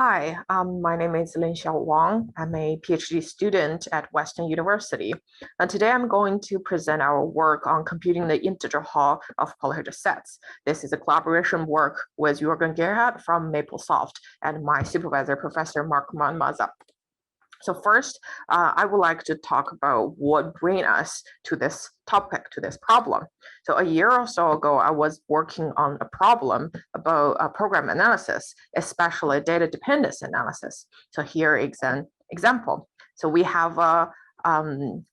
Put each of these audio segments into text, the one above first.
Hi, my name is Linxiao Wang. I'm a PhD student at Western University. And today I'm going to present our work on computing the integer Hall of polyhedral sets. This is a collaboration work with Jürgen Gerhard from MapleSoft and my supervisor, Professor Mark Manmaza. So first, I would like to talk about what brings us to this topic, to this problem. So a year or so ago, I was working on a problem about program analysis, especially data dependence analysis. So here is an example. So we have a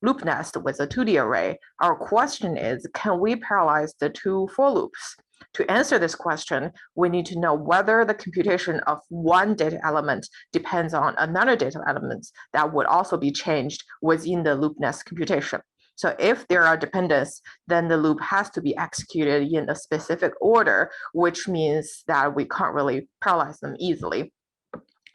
loop nest with a 2D array. Our question is, can we parallelize the two for loops? To answer this question, we need to know whether the computation of one data element depends on another data element that would also be changed within the loop nest computation. So if there are dependencies, then the loop has to be executed in a specific order, which means that we can't really parallelize them easily.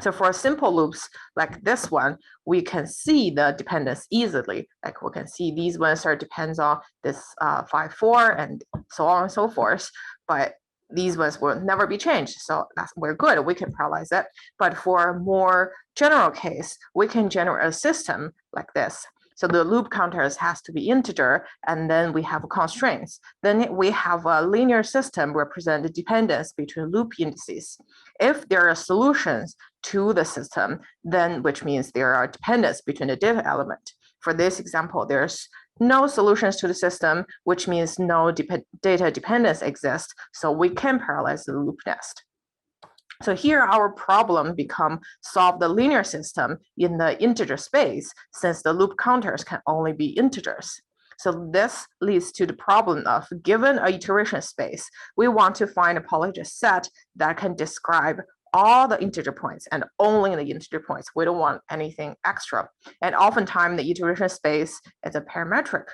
So for simple loops like this one, we can see the dependence easily. Like we can see these ones are depends on this 5, 4, and so on and so forth. But these ones will never be changed. So we're good, we can parallelize it. But for a more general case, we can generate a system like this. So the loop counters has to be integer, and then we have constraints. Then we have a linear system represent the dependence between loop indices. If there are solutions to the system, then which means there are dependencies between the data element. For this example, there's no solutions to the system, which means no data dependence exists, so we can parallelize the loop nest. So here our problem become solve the linear system in the integer space, since the loop counters can only be integers. So this leads to the problem of, given a iteration space, we want to find a polyhedral set that can describe all the integer points and only the integer points. We don't want anything extra. And oftentimes the iteration space is a parametric.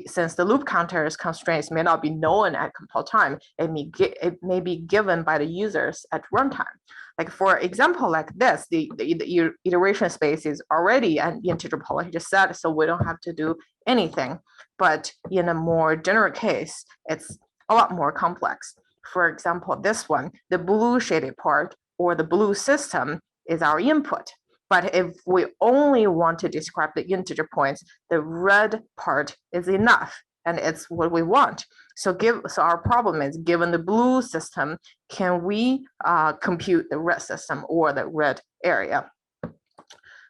Since the loop counters constraints may not be known at compile time, it may be given by the users at runtime. Like for example, like this, the iteration space is already an integer polyhedral set, so we don't have to do anything. But in a more general case, it's a lot more complex. For example, this one, the blue shaded part or the blue system is our input. But if we only want to describe the integer points, the red part is enough, and it's what we want. So our problem is, given the blue system, can we compute the red system or the red area?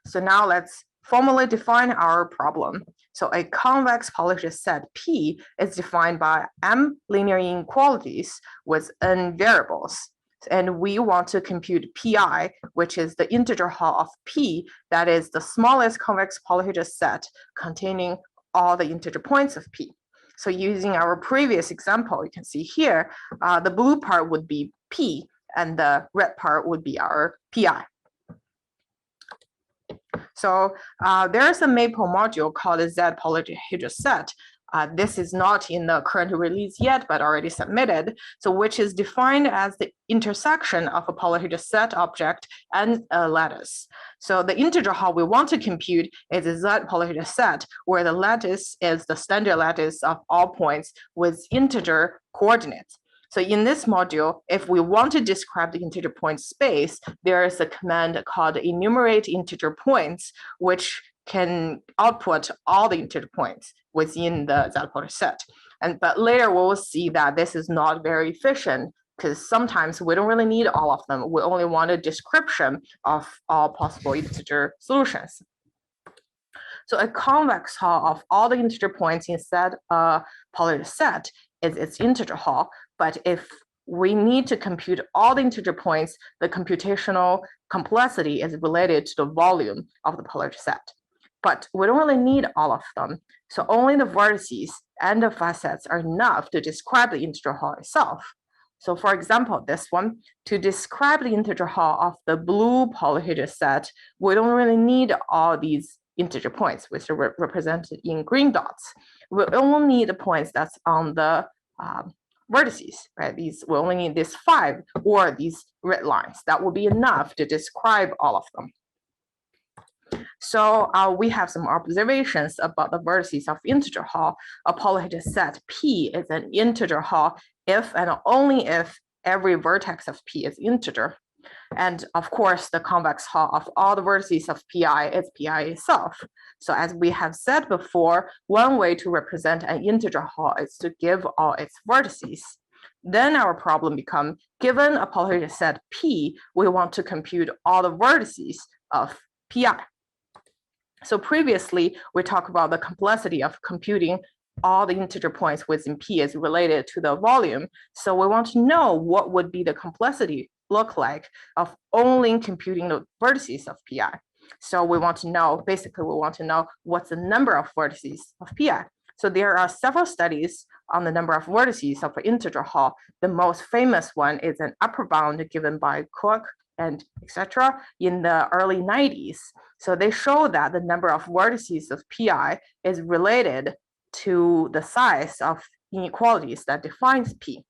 So now let's formally define our problem. So a convex polyhedral set P is defined by M linear inequalities with n variables. And we want to compute Pi, which is the integer Hall of P, that is the smallest convex polyhedral set containing all the integer points of P. So using our previous example, you can see here, the blue part would be P, and the red part would be our Pi. So there's a Maple module called the Z polyhedral set. This is not in the current release yet, but already submitted. So which is defined as the intersection of a polyhedral set object and a lattice. So the integer Hall we want to compute is a Z polyhedral set, where the lattice is the standard lattice of all points with integer coordinates. So in this module, if we want to describe the integer point space, there is a command called enumerate integer points, which can output all the integer points within the Z polyhedral set. But later we will see that this is not very efficient, because sometimes we don't really need all of them. We only want a description of all possible integer solutions. So a convex Hall of all the integer points inside a polyhedral set is its integer Hall. But if we need to compute all the integer points, the computational complexity is related to the volume of the polyhedral set. But we don't really need all of them. So only the vertices and the facets are enough to describe the integer Hall itself. So for example, this one, to describe the integer Hall of the blue polyhedral set, we don't really need all these integer points, which are represented in green dots. We only need the points that's on the vertices, right? We only need these 5 or these red lines. That will be enough to describe all of them. So we have some observations about the vertices of integer Hall. A polyhedral set P is an integer Hall if and only if every vertex of P is integer. And of course, the convex hull of all the vertices of PI is PI itself. So as we have said before, one way to represent an integer hull is to give all its vertices. Then our problem becomes, given a polyhedral set P, we want to compute all the vertices of PI. So previously, we talked about the complexity of computing all the integer points within P is related to the volume. So we want to know what would be the complexity look like of only computing the vertices of PI. So we want to know, basically we want to know what's the number of vertices of PI. So there are several studies on the number of vertices of an integer hull. The most famous one is an upper bound given by Cook and etc. in the early 90s. So they show that the number of vertices of PI is related to the size of inequalities that defines P.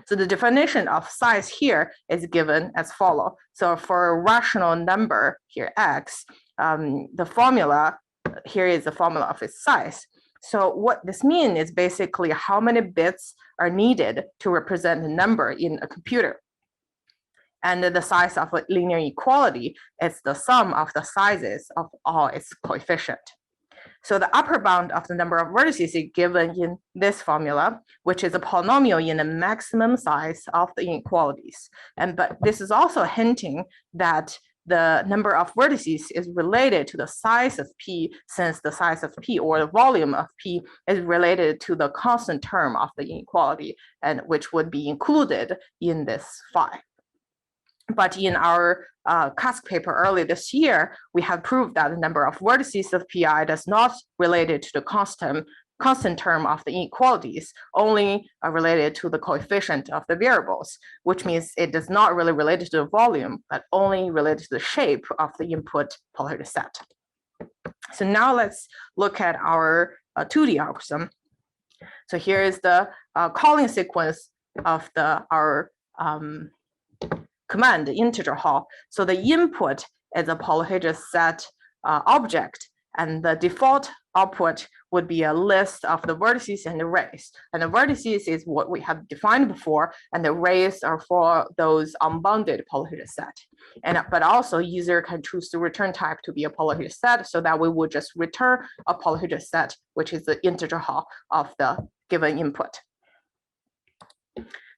So the definition of size here is given as follows. So for a rational number here, x, the formula, here is the formula of its size. So what this means is basically how many bits are needed to represent a number in a computer. And the size of a linear equality is the sum of the sizes of all its coefficients. So the upper bound of the number of vertices is given in this formula, which is a polynomial in the maximum size of the inequalities. But this is also hinting that the number of vertices is related to the size of P, since the size of P or the volume of P is related to the constant term of the inequality, and which would be included in this phi. But in our CASC paper early this year, we have proved that the number of vertices of PI does not related to the constant term of the inequalities, only related to the coefficient of the variables, which means it does not really relate to the volume, but only related to the shape of the input polyhedral set. So now let's look at our 2D algorithm. So here is the calling sequence of our command integer hull. So the input is a polyhedral set object, and the default output would be a list of the vertices and arrays. And the vertices is what we have defined before, and the arrays are for those unbounded polyhedral set. But also user can choose the return type to be a polyhedral set, so that we would just return a polyhedral set, which is the integer hull of the given input.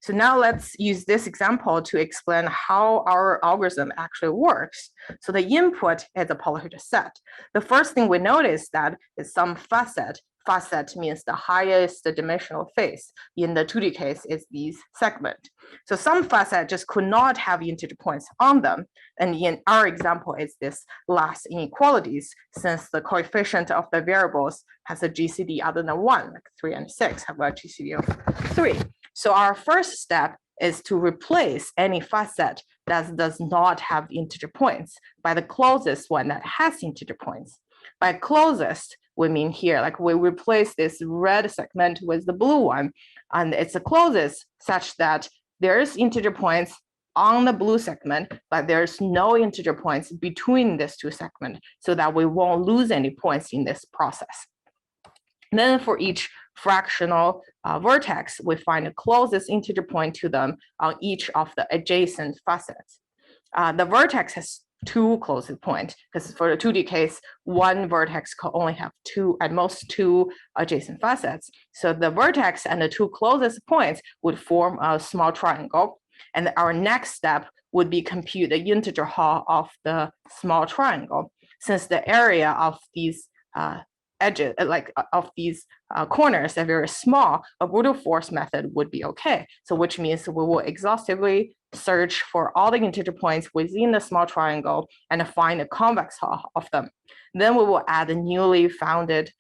So now let's use this example to explain how our algorithm actually works. So the input is a polyhedral set. The first thing we notice that is some facet. Facet means the highest dimensional face. In the 2D case, is these segment. So some facet just could not have integer points on them. And in our example, it's this last inequalities, since the coefficient of the variables has a GCD other than 1, like 3 and 6 have a GCD of 3. So our first step is to replace any facet that does not have integer points by the closest one that has integer points. By closest, we mean here, like we replace this red segment with the blue one, and it's the closest such that there's integer points on the blue segment, but there's no integer points between these two segments, so that we won't lose any points in this process. Then for each fractional vertex, we find the closest integer point to them on each of the adjacent facets. The vertex has two closest points, because for the 2D case, one vertex could only have at most two adjacent facets. So the vertex and the two closest points would form a small triangle. And our next step would be compute the integer hull of the small triangle. Since the area of these edges, of these corners are very small, a brute force method would be okay. So which means we will exhaustively search for all the integer points within the small triangle and find the convex hull of them. Then we will add the newly founded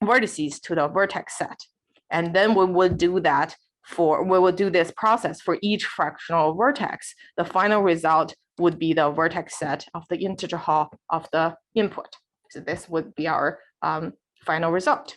vertices to the vertex set. And then we will do that we will do this process for each fractional vertex. The final result would be the vertex set of the integer hull of the input. So this would be our final result.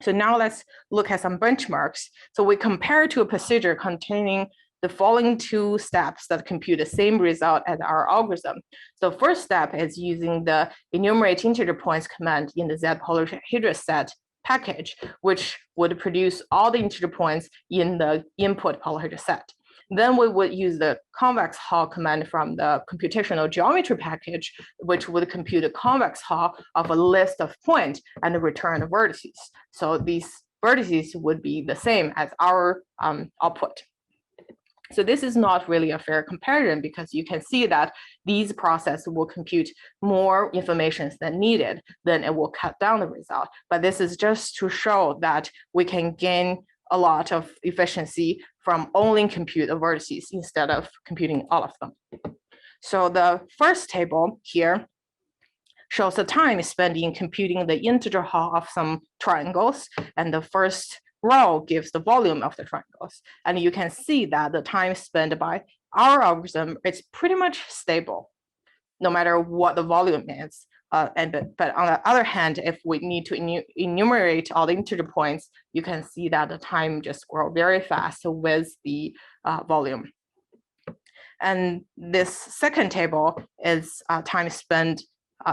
So now let's look at some benchmarks. So we compare to a procedure containing the following two steps that compute the same result as our algorithm. So first step is using the enumerate integer points command in the Z polyhedral set package, which would produce all the integer points in the input polyhedral set. Then we would use the convex Hall command from the computational geometry package, which would compute a convex Hall of a list of points and return the vertices. So these vertices would be the same as our output. So this is not really a fair comparison because you can see that these processes will compute more information than needed, then it will cut down the result. But this is just to show that we can gain a lot of efficiency from only compute the vertices instead of computing all of them. So the first table here shows the time spent in computing the integer Hall of some triangles, and the first row gives the volume of the triangles. And you can see that the time spent by our algorithm is pretty much stable, no matter what the volume is. But on the other hand, if we need to enumerate all the integer points, you can see that the time just grows very fast with the volume. And this second table is time spent.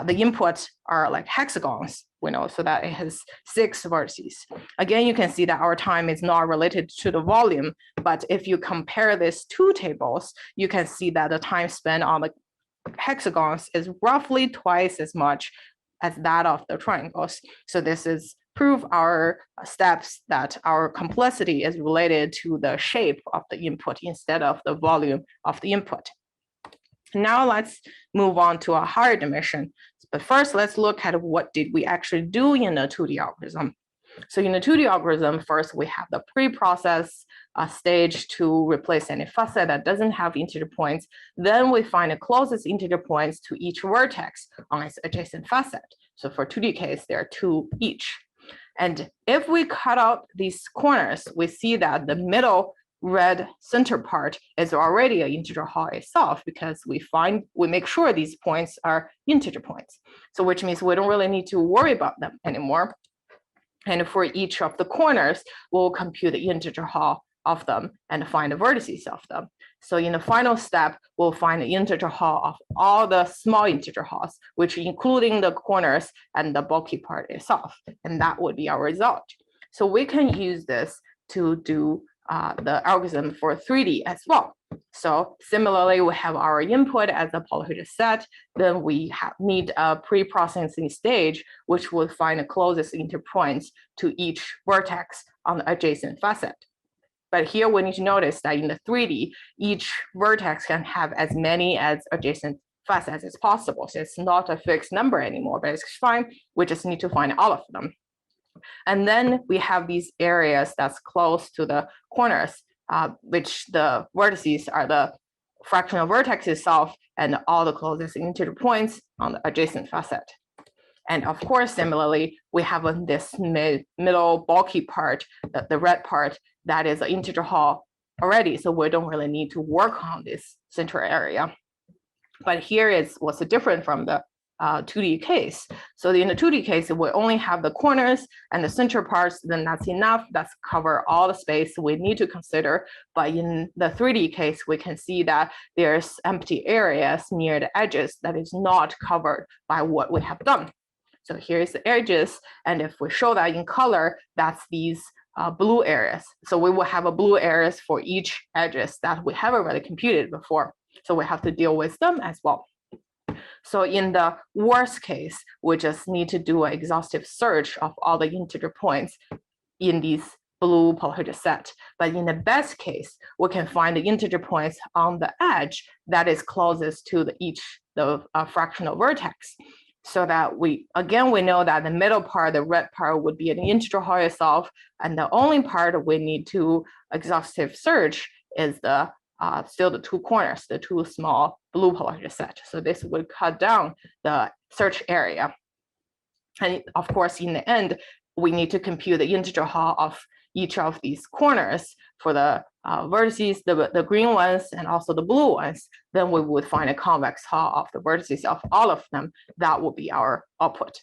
The inputs are like hexagons, we know, so that it has 6 vertices. Again, you can see that our time is not related to the volume, but if you compare these two tables, you can see that the time spent on the hexagons is roughly twice as much as that of the triangles. So this is prove our steps that our complexity is related to the shape of the input instead of the volume of the input. Now let's move on to a higher dimension. But first, let's look at what did we actually do in the 2D algorithm. So in the 2D algorithm, first we have the pre-process stage to replace any facet that doesn't have integer points. Then we find the closest integer points to each vertex on its adjacent facet. So for 2D case, there are 2 each. And if we cut out these corners, we see that the middle red center part is already an integer Hall itself because we make sure these points are integer points. So which means we don't really need to worry about them anymore. And for each of the corners, we'll compute the integer Hall of them and find the vertices of them. So in the final step, we'll find the integer Hall of all the small integer Halls, which including the corners and the bulky part itself. And that would be our result. So we can use this to do the algorithm for 3D as well. So similarly, we have our input as a polyhedral set. Then we need a pre-processing stage, which will find the closest integer points to each vertex on the adjacent facet. But here we need to notice that in the 3D, each vertex can have as many as adjacent facets as possible. So it's not a fixed number anymore, but it's fine. We just need to find all of them. And then we have these areas that's close to the corners, which the vertices are the fractional vertex itself and all the closest integer points on the adjacent facet. And of course, similarly, we have this middle bulky part, the red part, that is an integer Hall already. So we don't really need to work on this center area. But here is what's different from the 2D case. So in the 2D case, we only have the corners and the center parts, then that's enough. That's cover all the space we need to consider. But in the 3D case, we can see that there's empty areas near the edges that is not covered by what we have done. So here's the edges. And if we show that in color, that's these blue areas. So we will have a blue areas for each edges that we have already computed before. So we have to deal with them as well. So in the worst case, we just need to do an exhaustive search of all the integer points in these blue polyhedral set. But in the best case, we can find the integer points on the edge that is closest to the fractional vertex. So that we know that the middle part, the red part, would be an integer Hall itself, and the only part we need to exhaustive search is the still the 2 corners, the 2 small blue polyhedral set. So this would cut down the search area. And of course, in the end, we need to compute the integer Hall of each of these corners for the vertices, the green ones, and also the blue ones. Then we would find a convex Hall of the vertices of all of them. That would be our output.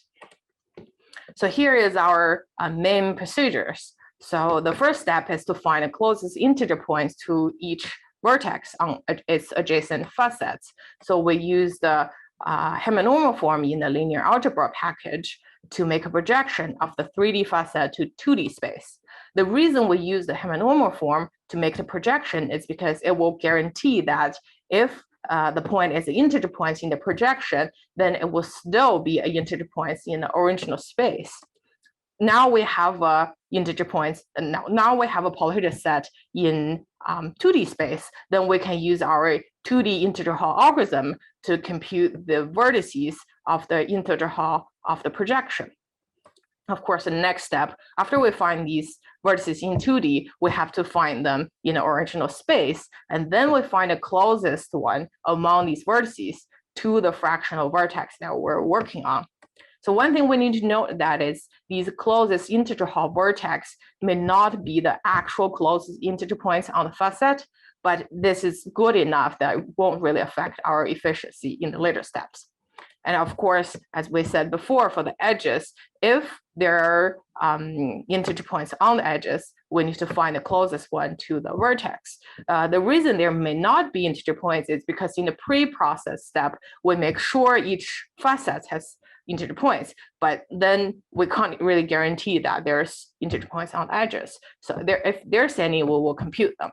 So here is our main procedures. So the first step is to find the closest integer points to each vertex on its adjacent facets. So we use the heminormal form in the linear algebra package to make a projection of the 3D facet to 2D space. The reason we use the heminormal form to make the projection is because it will guarantee that if the point is an integer point in the projection, then it will still be an integer point in the original space. Now we have integer points, and now we have a polyhedral set in 2D space. Then we can use our 2D integer Hall algorithm to compute the vertices of the integer Hall of the projection. Of course, the next step, after we find these vertices in 2D, we have to find them in the original space, and then we find the closest one among these vertices to the fractional vertex that we're working on. So one thing we need to note that is these closest integer Hall vertex may not be the actual closest integer points on the facet, but this is good enough that it won't really affect our efficiency in the later steps. And of course, as we said before, for the edges, if there are integer points on the edges, we need to find the closest one to the vertex. The reason there may not be integer points is because in the pre-process step, we make sure each facet has integer points, but then we can't really guarantee that there's integer points on the edges. So if there's any, we will compute them.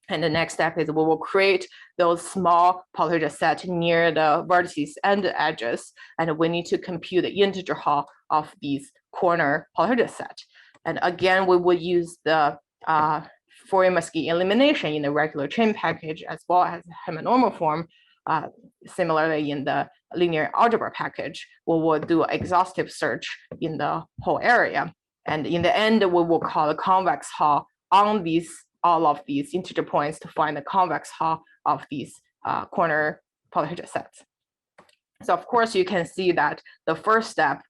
And the next step is we will create those small polyhedral set near the vertices and the edges, and we need to compute the integer Hall of these corner polyhedral set. And again, we will use the Fourier-Masky elimination in the regular chain package as well as normal form. Similarly, in the linear algebra package, we will do exhaustive search in the whole area. And in the end, we will call the convex Hall on all of these integer points to find the convex Hall of these corner polyhedral sets. So of course, you can see that the first step,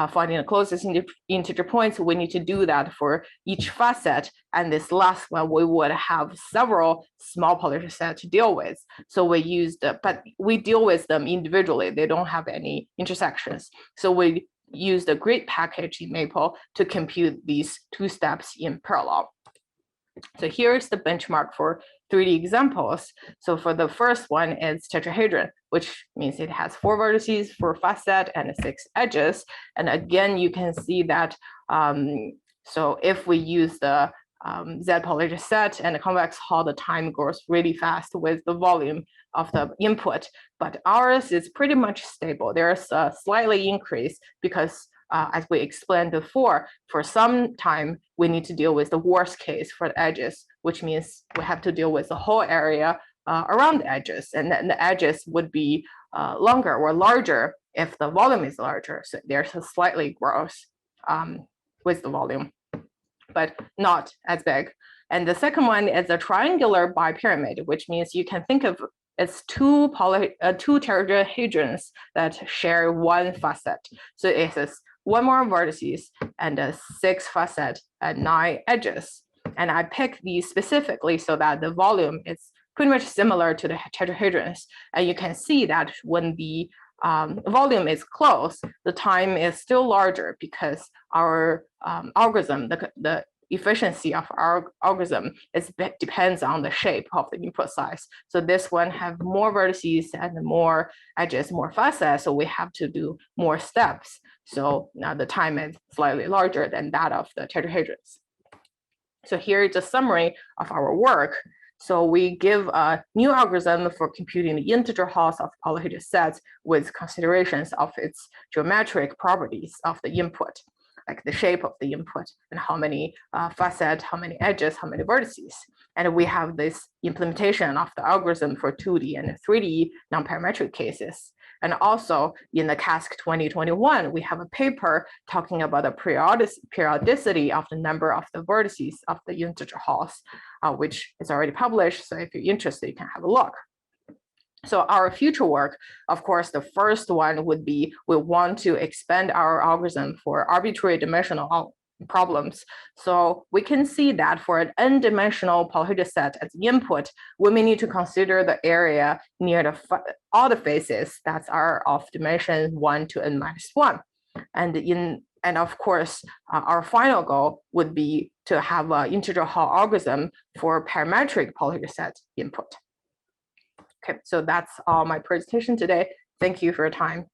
finding the closest integer points, we need to do that for each facet. And this last one, we would have several small polyhedral sets to deal with. So we but we deal with them individually. They don't have any intersections. So we use the grid package in Maple to compute these two steps in parallel. So here's the benchmark for 3D examples. So for the first one is tetrahedron, which means it has 4 vertices, 4 facet, and 6 edges. And again, you can see that, so if we use the Z polyhedral set and the convex Hall, the time goes really fast with the volume of the input. But ours is pretty much stable. There's a slightly increase because as we explained before, for some time, we need to deal with the worst case for the edges, which means we have to deal with the whole area around the edges. And then the edges would be longer or larger if the volume is larger. So there's a slightly growth with the volume, but not as big. And the second one is a triangular bipyramid, which means you can think of it's two tetrahedrons that share one facet. So it has 1 more vertices and 6 facet and 9 edges. And I picked these specifically so that the volume is pretty much similar to the tetrahedrons. And you can see that when the volume is close, the time is still larger because our algorithm, the efficiency of our algorithm depends on the shape of the input size. So this one have more vertices and more edges, more facets, so we have to do more steps. So now the time is slightly larger than that of the tetrahedrons. So here is a summary of our work. So we give a new algorithm for computing the integer Halls of polyhedral sets with considerations of its geometric properties of the input, like the shape of the input and how many facets, how many edges, how many vertices. And we have this implementation of the algorithm for 2D and 3D non-parametric cases. And also in the CASC 2021, we have a paper talking about the periodicity of the number of the vertices of the integer Halls, which is already published. So if you're interested, you can have a look. So our future work, of course, the first one would be we want to expand our algorithm for arbitrary dimensional problems. So we can see that for an n-dimensional polyhedral set as input, we may need to consider the area near all the faces that are of dimension 1 to n-1. And of course, our final goal would be to have an integer Hall algorithm for parametric polyhedral set input. Okay, so that's all my presentation today. Thank you for your time.